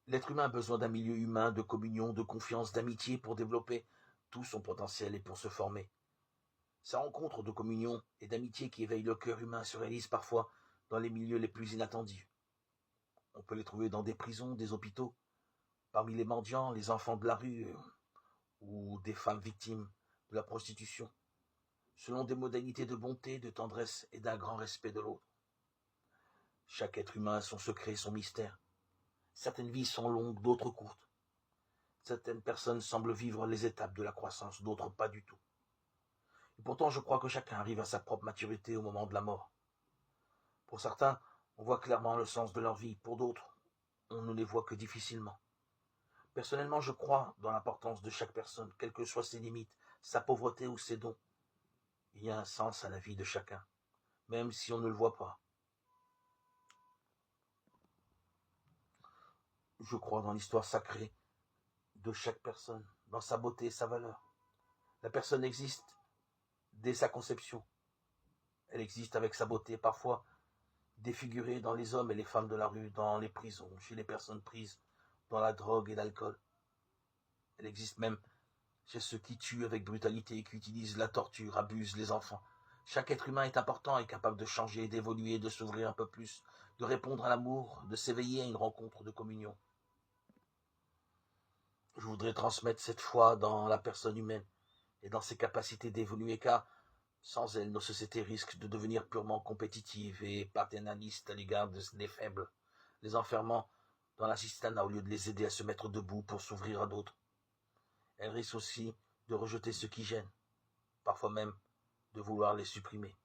L'être humain a besoin d'un milieu humain, de communion, de confiance, d'amitié pour développer tout son potentiel et pour se former. Ces rencontres de communion et d'amitié qui éveillent le cœur humain se réalisent parfois dans les milieux les plus inattendus. On peut les trouver dans des prisons, des hôpitaux, parmi les mendiants, les enfants de la rue ou des femmes victimes de la prostitution, selon des modalités de bonté, de tendresse et d'un grand respect de l'autre. Chaque être humain a son secret, son mystère. Certaines vies sont longues, d'autres courtes. Certaines personnes semblent vivre les étapes de la croissance, d'autres pas du tout. Et pourtant, je crois que chacun arrive à sa propre maturité au moment de la mort. Pour certains, on voit clairement le sens de leur vie. Pour d'autres, on ne les voit que difficilement. Personnellement, je crois dans l'importance de chaque personne, quelles que soient ses limites, sa pauvreté ou ses dons. Il y a un sens à la vie de chacun, même si on ne le voit pas. Je crois dans l'histoire sacrée de chaque personne, dans sa beauté et sa valeur. La personne existe dès sa conception. Elle existe avec sa beauté, parfois défigurée dans les hommes et les femmes de la rue, dans les prisons, chez les personnes prises dans la drogue et l'alcool. Elle existe même chez ceux qui tuent avec brutalité, qui utilisent la torture, abusent les enfants. Chaque être humain est important et capable de changer, d'évoluer, de s'ouvrir un peu plus, de répondre à l'amour, de s'éveiller à une rencontre de communion. Je voudrais transmettre cette foi dans la personne humaine et dans ses capacités d'évoluer, car sans elle, nos sociétés risquent de devenir purement compétitives et paternalistes à l'égard des faibles, les enfermant dans l'assistanat au lieu de les aider à se mettre debout pour s'ouvrir à d'autres. Elles risquent aussi de rejeter ceux qui gênent, parfois même de vouloir les supprimer.